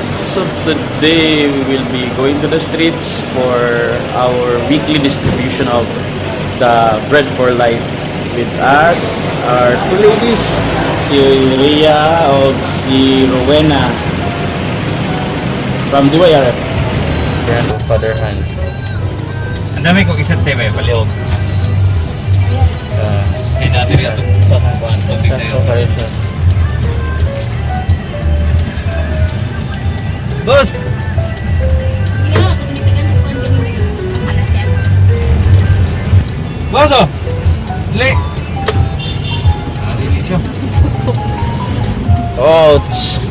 So today we will be going to the streets for our weekly distribution of the Bread for Life. With us are two ladies, si Rhea o si Rowena from DYRF. Yan, Father Hans. Ang dami kong isang tema, paliog. Kaya natin rin itong sa mga tubig na yun. Boss! Iya, ketinggian bukan gini alat ya. Boss oh! Li! Dili siya. Ouch!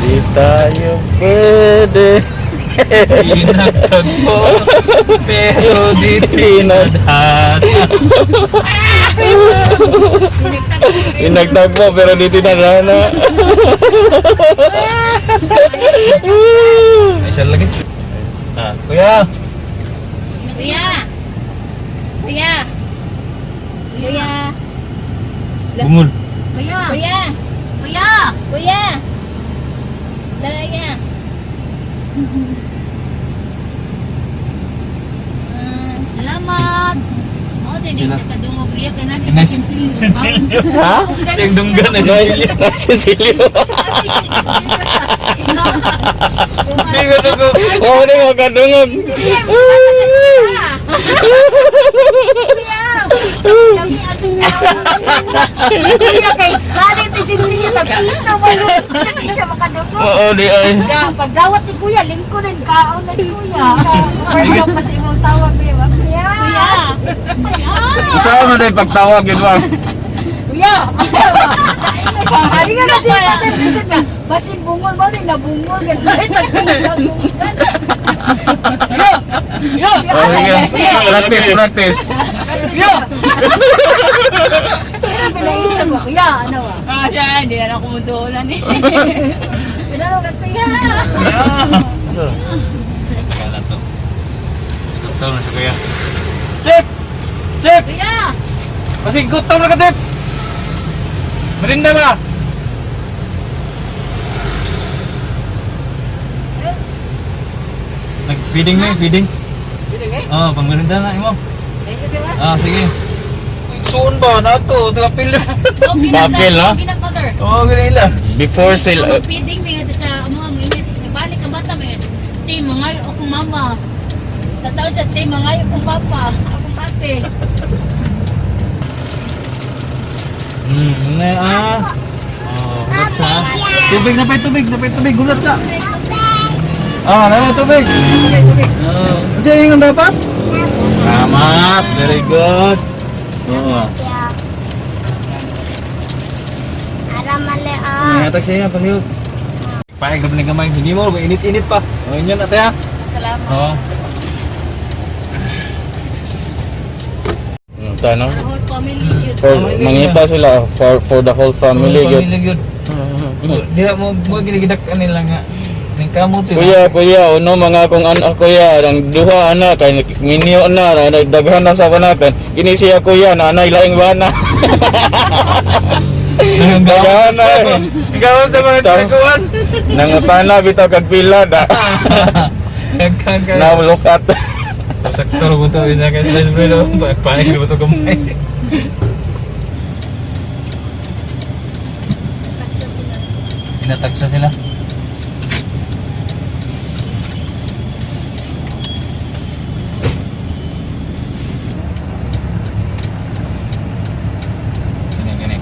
Di tayo pwede. Pinagtagpo, pero di tinadhana. Pinagtagpo pero di tinadhana. Ay, siya lagi. Kuya! Kuya. Kuya. Kuya. Bungol. Kuya. Kuya. Kuya. Kuya. Daya. Salamat. Oh, hindi siya kadungog riya kana di Nice. sinsilyo. Sinsilyo. Ha? Siyang dunggan na sinsilyo. Sinsilyo. Bingo na ko. Oo, di mo kadungog. Kami asin na. Kuya kay balik ti sinsilyo ta piso mo. Hindi siya makadungog. Oo, di ay. Pagdawat ni Kuya, lingkurin kaon na si Kuya. Pwede pa sa imong tawag niya, ba? Kuya! Kuya! Saan mo din pagtawag yun, ma'am? Kuya! Hari nga kasi natin, na, basin bungol ba rin, nabungol ka na rin, Oh, sige. Practice. Kuya! Pero pinaisag ko, Kuya, ano ba? Siya, hindi na ako kumutulan eh. Pinanong Kuya! Kala to. Ikaw na siya kuya. Chip! Chip! Kuya! Kasi gutom na ka, Chip! Merinda ba? Nag-feeding na feeding. Oo, pang merinda na imo. Sige. Soon ba na to? Tagapil na. Bakil, no? Ginapather. Oo, ganila. Before sale, Feeding mga sa mga minit. Balik ang bata mga. Te, mga akong mama. Tatawag sa te, mga akong papa. Akong ate. Gulat siya. Tubig, napay tubig. Gulat siya. Napay tubig. Diyan yung dapat? Salamat. Very good. Oo. Nangatag siya paliw. Pahig na paling gamay. Hindi mo, init-init pa. O, yun ate ha. Salamat. Oo. Tanong? The whole family yun. For, mangita sila for the whole family. Good. Family good. Di na mo ginigidak nila nga. Ning kamot sila. Kuya, uno mga kong anak kuya, ang duha anak kay minyo na, nagdaghan na sa natin. Kini siya kuya na anay laing bana. Daghan na. Ikaw sa mga taguan. Nangapana bitaw kag pila da. Nagkaka. Now look at. Sa sektor mo to isa kay slice bread o panig mo to gamay. Taksa sila. Inatagsa sila.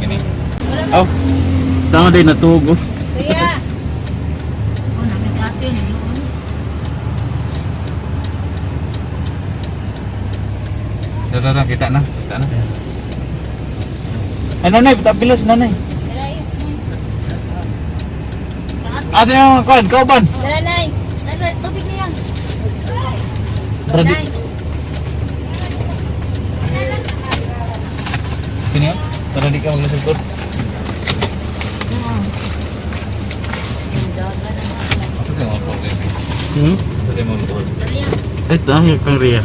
Kini. Oh. Tama din natugo. Kuya! Oh, namin si ate, nandoon. Tara, kita na. Ay, nanay, patapilos, nanay. Tara yun. Asa yung kauban? Tara, Nay. Tara, tubig niya. Tara, Nay. Kini ya? Tara di ka maglasagkot. Oo. Daga na mga. Asa tayo mga baby? Hmm? Asa tayo mga baby? Tara yan. Ito ang kang Ria.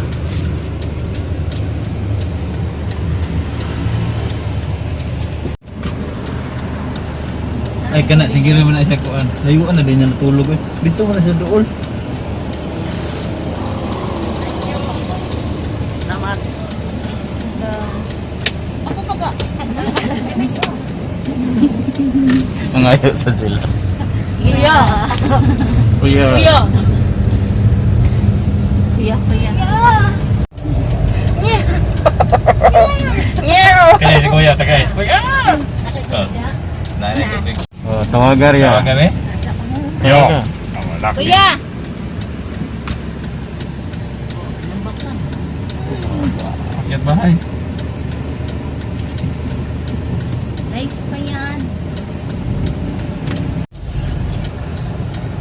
Ay kana sige mo na siya kuan. Layuan na din niya natulog eh. Dito mo na siya doon. Ako baga. Miss ko. Ang ayaw sa sila. Kuya. Kuya. Kuya. Kuya, kuya. Kaya si kuya tagay. Kuya. Asa siya? Nani ko. Oh, tawagar ya. Tawagan eh. Yo. Kuya. Nambak lang. Akyat bahay. Nice pa yan.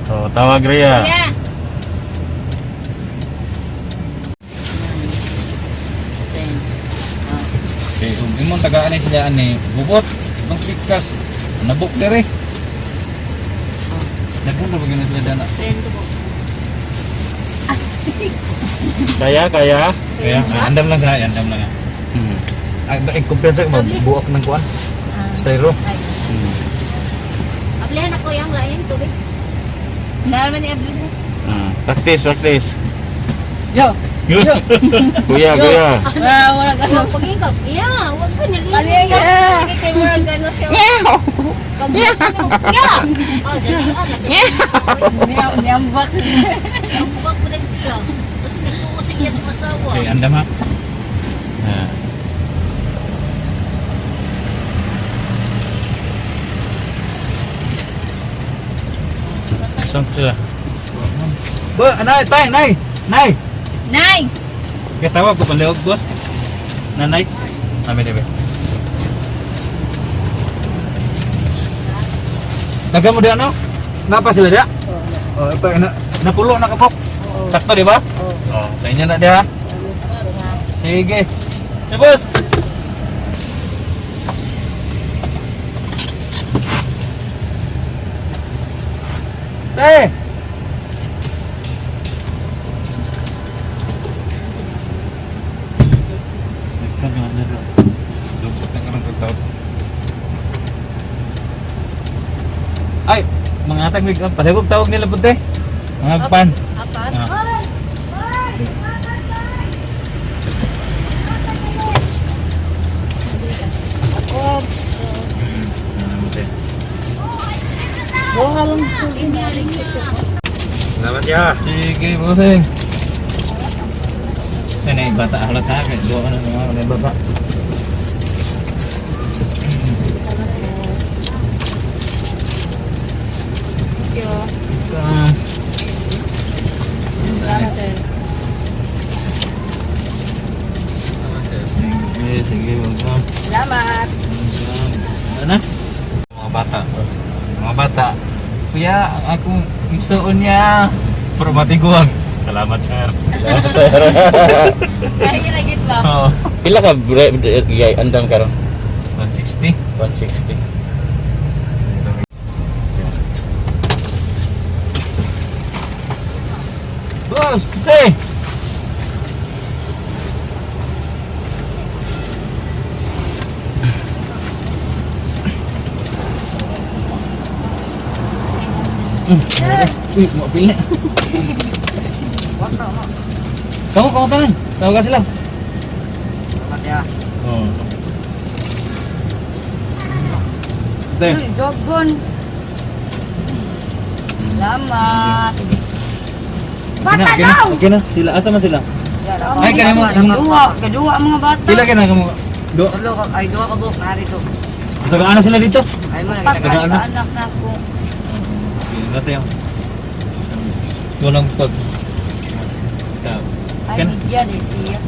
Oh, tawag Ria. Kuya. Okay, kung imong tagaan ni sila ani, bubot, ng pikas, nabuk dere. Nagpulo ba ganun sila dana? Friend ko. Kaya. Kaya, andam lang sa, andam lang. Hmm. Ay, kumpiyansa ko, buwak ng kuan. Styro. Ablihan ako yung lain tubig. Naman ni abli mo. Practice. Yo. Kuya. Wala ka sa pag-ikap. Yeah, wag ka nilin. Ano yung kay mga gano'n siya? Kabuhat mo. Yeah! Ah, dalian. Niyambak. Niyambak ko din siya. Tapos nagtuusig yan ng asawa. Okay, andam ha. Saan sila? Ba, nay. Nay! Kaya tawag ko panliog, boss. Nanay. Nami debe. Taga mo dia ano? Napa sila dia? Oh, apa napulo na kapok. Sakto di ba? Oh, sa inyo na dia. Sige. Si boss. Eh. Ay, mga atag mig pasagog tawag nila punte. Mga pan. Apat? Selamat ya. Sige, bossing. Ini bata halat ha, kayak doa na mga bata. Sige, welcome. Salamat. Ano? Mga bata. Kuya, akong isuon niya. Permatiguan. Salamat, sir. Kaya ragit ba? Oh, Pila ka andam karon? 160. 160. Boss, hey! Uy, mau pilih. Kamu tangan. Tahu gak sila? Selamat ya. Oh. Teh. Jogon. Salamat. Okay na. Sila asa man sila? Ay, kaya mo. Kedua mga bata. Pila ka na kamu? Do. Ay, dua ka buk, narito. Tagaan na sila dito. Ay mo, Pag Tagaan na. anak na ako. Dati yung walang pag. Ay, Kan? media de siya.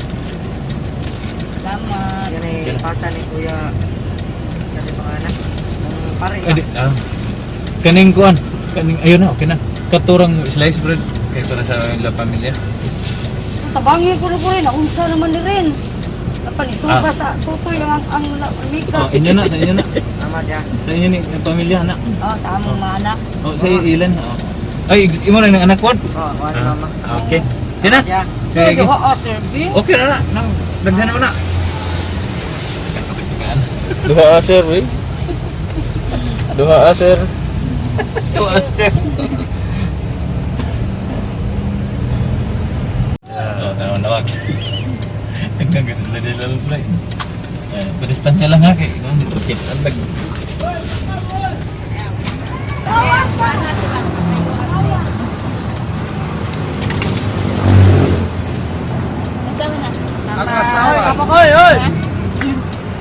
Salamat. Yan ay pasa ni Kuya. Kasi mga anak. Pare Kaning kuan. Kaning ayun na, okay na. Katurang slice bread kay para sa la pamilya. Tabangin ko rin. Naunsa naman ni rin. Apa ni suka Ah. sa tutoy ang mika. Oh, inyo na, sa inyo na. Selamat ya. Sa inyo ni ang pamilya anak. Oh, tamang mga anak. Oh, sa ilan. Oh. Ay, imo na ng anak ko. Oh, kuha ni mama. Okay. Di na? Ya. Sige. Kedua o serving. Okay na na. Nang daghan mo na. Dua sir, we. Duha sir. Tuan sir. Oh, tawag. Nagkagano sila di lalong sila. Padistansya lang ha kay rakit ang tag. Kasama na. Ako asawa. Oy, oy.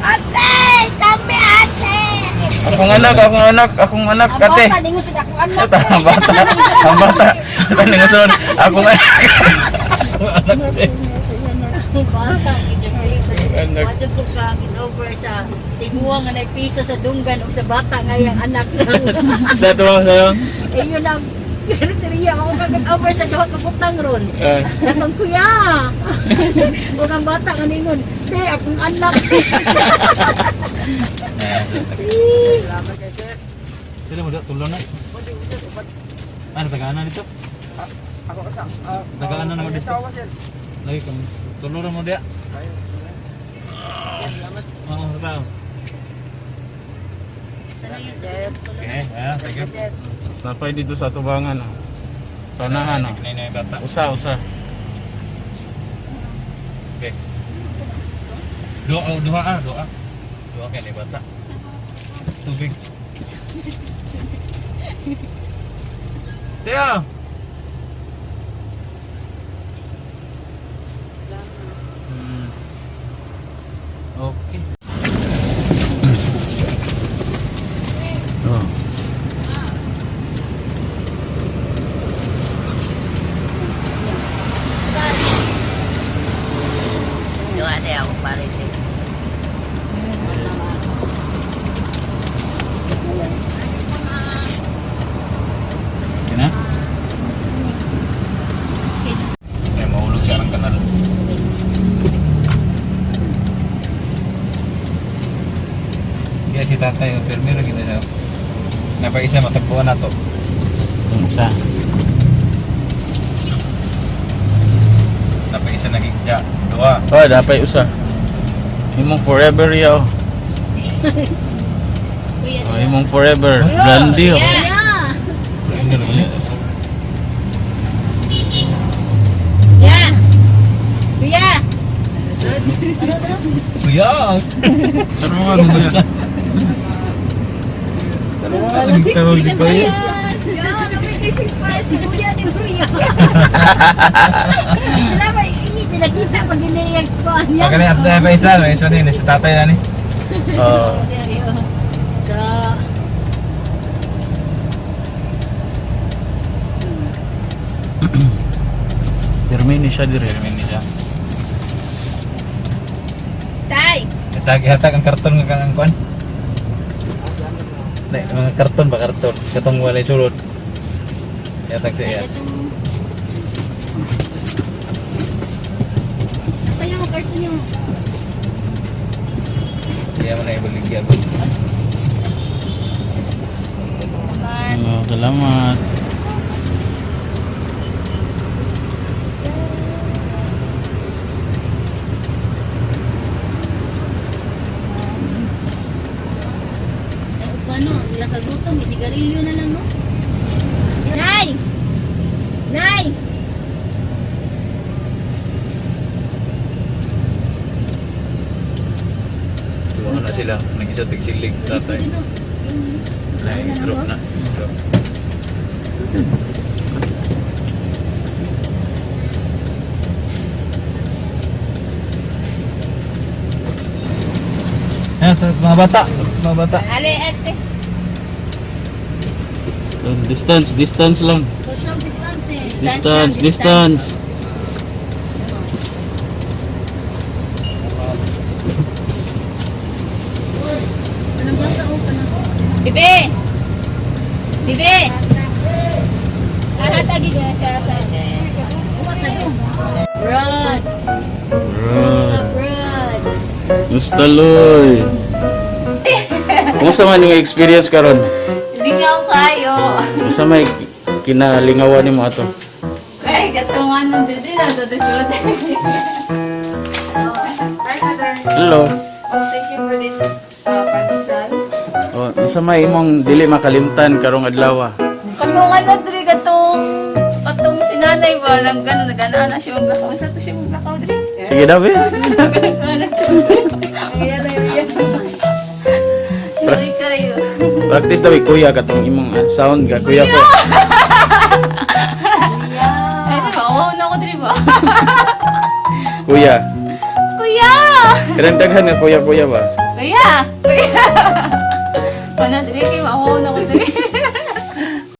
Ate! Kami ate! Akong anak, Ang ate. bata, ningon sila akong anak. Ito, ang bata. Ang bata. Ano nga son? Akong anak. Anak ate. Ang bata, Anak. Wadyo ko ka over sa tiguang nga nagpisa sa dunggan o sa bata ngayang anak. Sa tuwang sa'yo? Eh yun ang kriteriya ako kagad over sa duha ka butang ron. Datong kuya. Huwag ang bata nga ningon. Te, akong anak. Sila mo tulong na. Ano, tagaan dito? Ako kasama. Tagaan na ako dito. Lagi kami. Tulungan mo dia. Oo, tao. Okay, thank you. Sapay dito sa tubangan. Panahan. Kinay na bata. Usa. Okay. Doa. Doa kay ni bata. Tubig. Teo. Okay. Oh. Doa ate ako pare. Kena? Mahulog siya ng kanal. Kaya si tatay, permiro kita siya. Napaisa matagpuan na to. Isa. Napaisa naging dya. Dua. Oh, dapat usa. Imong forever yaw. Oh, imong forever. Gandhi. Oh. Yeah. Yeah. Kuya. Kuya! Taruhan mo yan. Tawag si Kuya. Si Kuya ni Kuya. Wala ba, pinakita pag ginayag ko. Baka na at pa isa, may isa din, si tatay na ni. Oh. So, Termini siya dire. Permin siya. tay. Hatag ang karton nga kanang kuan. Nek, mga karton ba karton? Katong walay sulod. Hatag siya. Apa yung karton yung Kaya mo na ibaligya ko. Oh, salamat. ano, nakagutom, may sigarilyo na lang, no? Nay! Nay! Tuwa na sila, nag-isa tigsilig tatay. Stroke na. Stroke. Ayan, mga bata. Mga bata. Ale, ate. So, distance lang. Social distancing. Distance. Anong bata o ka na? Bibi! Bibi! Kahatagi ka siya sa What's a go? Brad! Basta Brad! Mustaloy. Kumusta man yung experience karon? Lingaw kayo! Kumusta may kinalingawan ni mo ato? Ay, katungan ng dito na dudusod. Hi, Mother. Hello. Thank you for this pandesal. Oh, Oh, isa may imong dili makalimtan karong adlaw. Kanong ano diri katong sinanay ba nang gano'n nagana na siya maglakaw sa to siya maglakaw diri. Sige daw eh. Sorry kayo. Practice daw kuya katong imong sound ga kuya ko. Ay, nakawaw na ako diri ba? Kuya. Kuya! Kanang daghan nga kuya ba? Kuya! Kuya! Wala diri kay mawaw na ako diri.